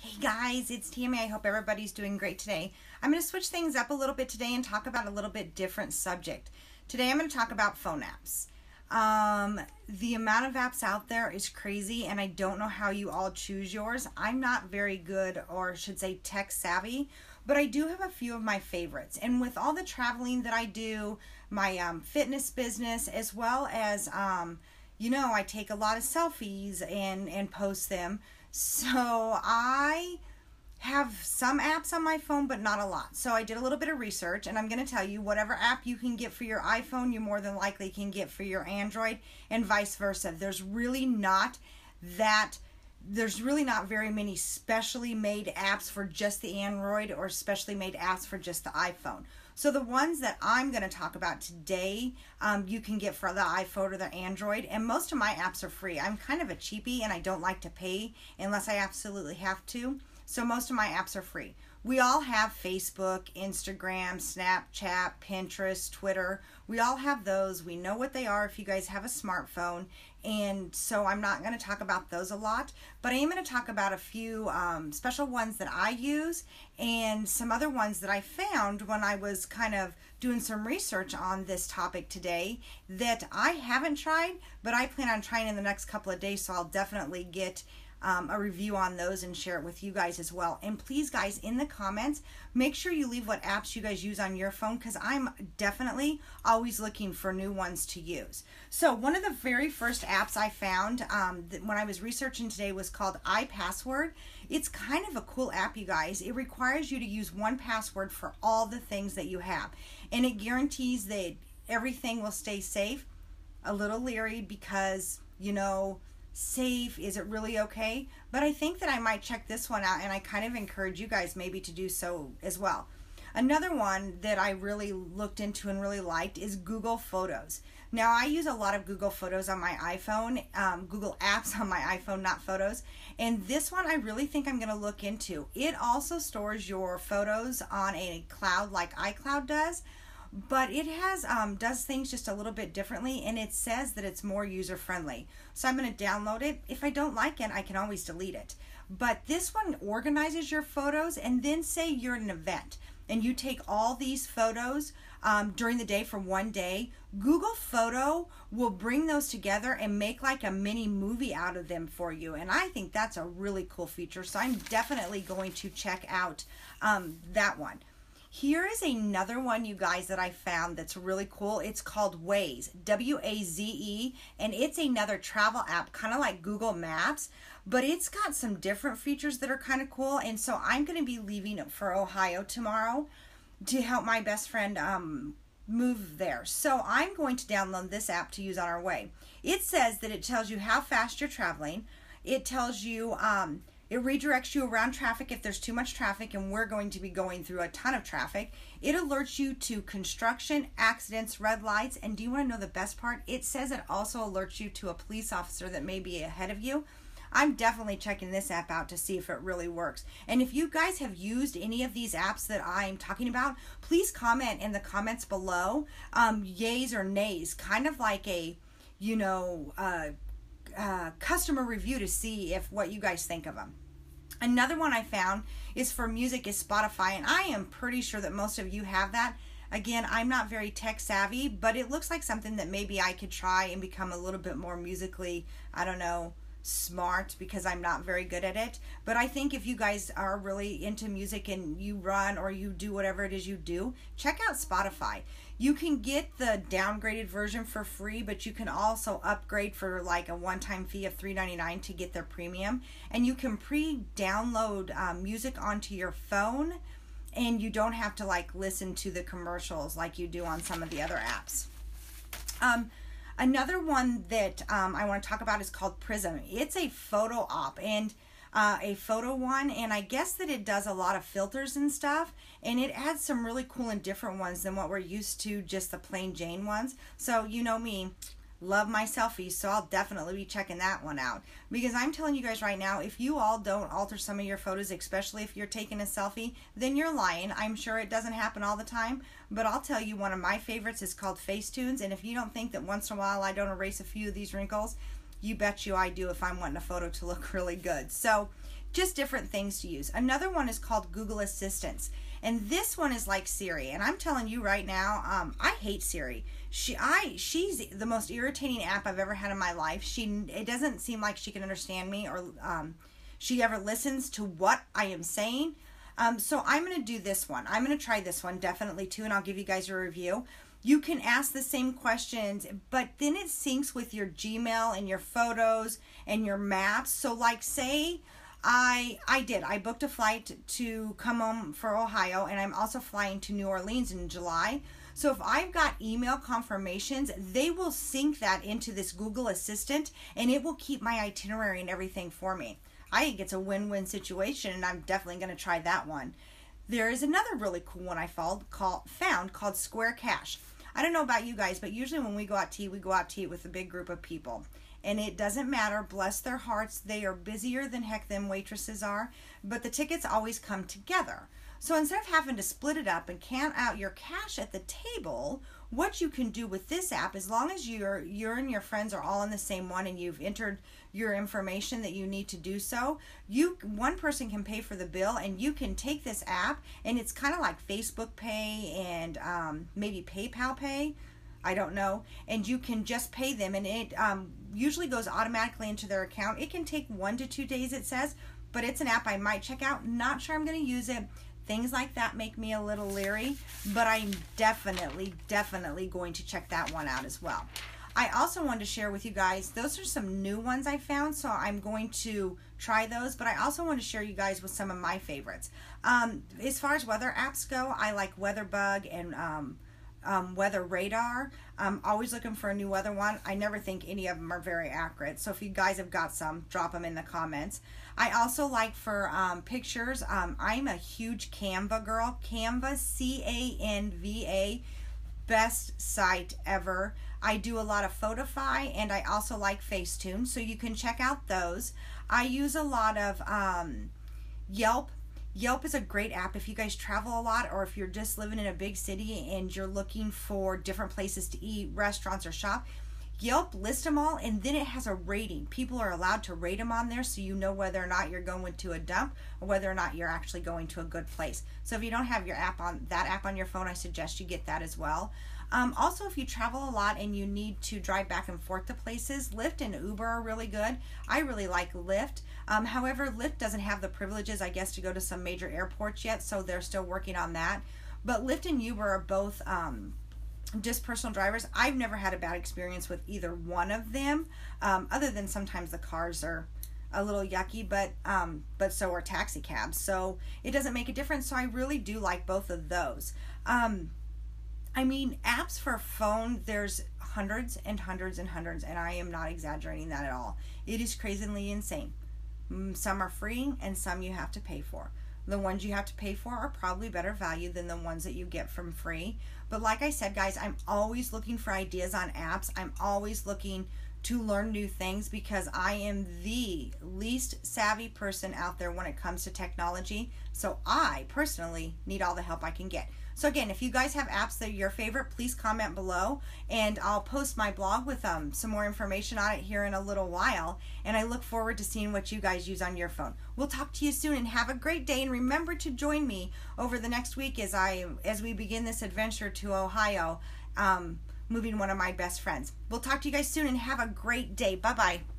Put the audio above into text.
Hey guys, it's Tammy. I hope everybody's doing great today. I'm going to switch things up a little bit today and talk about a little bit different subject. Today I'm going to talk about phone apps. The amount of apps out there is crazy, and I don't know how you all choose yours. I'm not very good, or I should say tech savvy, but I do have a few of my favorites. And with all the traveling that I do, my fitness business, as well as I take a lot of selfies and post them. So I have some apps on my phone, but not a lot. So I did a little bit of research, and I'm going to tell you whatever app you can get for your iPhone, you more than likely can get for your Android, and vice versa. There's really not very many specially made apps for just the Android or specially made apps for just the iPhone. So the ones that I'm going to talk about today, you can get for the iPhone or the Android, and most of my apps are free. I'm kind of a cheapie, and I don't like to pay unless I absolutely have to. So most of my apps are free. We all have Facebook, Instagram, Snapchat, Pinterest, Twitter. We all have those. We know what they are if you guys have a smartphone. And so I'm not going to talk about those a lot, but I am going to talk about a few special ones that I use and some other ones that I found when I was kind of doing some research on this topic today that I haven't tried, but I plan on trying in the next couple of days, so I'll definitely get a review on those and share it with you guys as well. And please guys, in the comments, make sure you leave what apps you guys use on your phone, because I'm definitely always looking for new ones to use. So one of the very first apps I found when I was researching today was called iPassword. It's kind of a cool app, you guys. It requires you to use one password for all the things that you have, and it guarantees that everything will stay safe. A little leery because, safe, is it really okay? But I think that I might check this one out, and I kind of encourage you guys maybe to do so as well. Another one that I really looked into and really liked is Google Photos. Now I use a lot of Google Photos on my iPhone, Google Apps on my iPhone, not Photos. And this one I really think I'm going to look into. It also stores your photos on a cloud like iCloud does, but it has does things just a little bit differently, and it says that it's more user friendly. So I'm going to download it. If I don't like it, I can always delete it. But this one organizes your photos, and then say you're at an event and you take all these photos during the day for one day, Google Photo will bring those together and make like a mini movie out of them for you. And I think that's a really cool feature. So I'm definitely going to check out that one. Here is another one, you guys, that I found that's really cool. It's called Waze, W-A-Z-E, and it's another travel app, kind of like Google Maps, but it's got some different features that are kind of cool. And so I'm going to be leaving for Ohio tomorrow to help my best friend move there. So I'm going to download this app to use on our way. It says that it tells you how fast you're traveling. It tells you it redirects you around traffic if there's too much traffic, and we're going to be going through a ton of traffic. It alerts you to construction, accidents, red lights, and do you want to know the best part? It says it also alerts you to a police officer that may be ahead of you. I'm definitely checking this app out to see if it really works. And if you guys have used any of these apps that I'm talking about, please comment in the comments below, yays or nays, kind of like a, customer review to see if what you guys think of them. Another one I found is for music is Spotify, and I am pretty sure that most of you have that. Again, I'm not very tech savvy, but it looks like something that maybe I could try and become a little bit more musically, smart, because I'm not very good at it. But I think if you guys are really into music and you run or you do whatever it is you do, check out Spotify. You can get the downgraded version for free, but you can also upgrade for like a one-time fee of $3.99 to get their premium. And you can pre-download music onto your phone, and you don't have to like listen to the commercials like you do on some of the other apps. Another one that I want to talk about is called Prism. It's a photo op and a photo one, and I guess that it does a lot of filters and stuff, and it adds some really cool and different ones than what we're used to, just the plain Jane ones. So you know me, love my selfies, so I'll definitely be checking that one out, because I'm telling you guys right now, if you all don't alter some of your photos, especially if you're taking a selfie, then you're lying. I'm sure it doesn't happen all the time, but I'll tell you, one of my favorites is called Facetunes, and if you don't think that once in a while I don't erase a few of these wrinkles, you bet you I do if I'm wanting a photo to look really good. So just different things to use. Another one is called Google Assistant. And this one is like Siri. And I'm telling you right now, I hate Siri. She's the most irritating app I've ever had in my life. It doesn't seem like she can understand me, or she ever listens to what I am saying. So I'm going to do this one. I'm going to try this one definitely too, and I'll give you guys a review. You can ask the same questions, but then it syncs with your Gmail and your photos and your maps. So like say I booked a flight to come home for Ohio, and I'm also flying to New Orleans in July. So if I've got email confirmations, they will sync that into this Google Assistant, and it will keep my itinerary and everything for me. I think it's a win-win situation, and I'm definitely going to try that one. There is another really cool one I found called Square Cash. I don't know about you guys, but usually when we go out to eat, we go out to eat with a big group of people. And it doesn't matter, bless their hearts, they are busier than heck, them waitresses are, but the tickets always come together. So instead of having to split it up and count out your cash at the table, what you can do with this app, as long as you and your friends are all in the same one and you've entered your information that you need to do so, one person can pay for the bill, and you can take this app, and it's kind of like Facebook Pay and maybe PayPal Pay, I don't know, and you can just pay them, and it usually goes automatically into their account. It can take 1 to 2 days, it says, but it's an app I might check out. Not sure I'm going to use it. Things like that make me a little leery, but I'm definitely going to check that one out as well. I also wanted to share with you guys, those are some new ones I found, so I'm going to try those, but I also want to share you guys with some of my favorites. As far as weather apps go, I like WeatherBug and Weather Radar. I'm always looking for a new weather one. I never think any of them are very accurate, so if you guys have got some, drop them in the comments. I also like for pictures, I'm a huge Canva girl. Canva, Canva, best site ever. I do a lot of Photify, and I also like Facetune, so you can check out those. I use a lot of Yelp. Yelp is a great app if you guys travel a lot, or if you're just living in a big city and you're looking for different places to eat, restaurants, or shop. Yelp lists them all, and then it has a rating. People are allowed to rate them on there, so you know whether or not you're going to a dump or whether or not you're actually going to a good place. So if you don't have that app on your phone, I suggest you get that as well. Also, if you travel a lot and you need to drive back and forth to places, Lyft and Uber are really good. I really like Lyft. However, Lyft doesn't have the privileges, I guess, to go to some major airports yet, so they're still working on that. But Lyft and Uber are both just personal drivers. I've never had a bad experience with either one of them, other than sometimes the cars are a little yucky, but so are taxi cabs. So it doesn't make a difference. So I really do like both of those. I mean, apps for phone, there's hundreds and hundreds and hundreds, and I am not exaggerating that at all. It is crazily insane. Some are free and some you have to pay for. The ones you have to pay for are probably better value than the ones that you get from free. But like I said, guys, I'm always looking for ideas on apps. I'm always looking to learn new things because I am the least savvy person out there when it comes to technology. So I personally need all the help I can get. So again, if you guys have apps that are your favorite, please comment below, and I'll post my blog with some more information on it here in a little while, and I look forward to seeing what you guys use on your phone. We'll talk to you soon, and have a great day, and remember to join me over the next week as we begin this adventure to Ohio, moving one of my best friends. We'll talk to you guys soon, and have a great day. Bye-bye.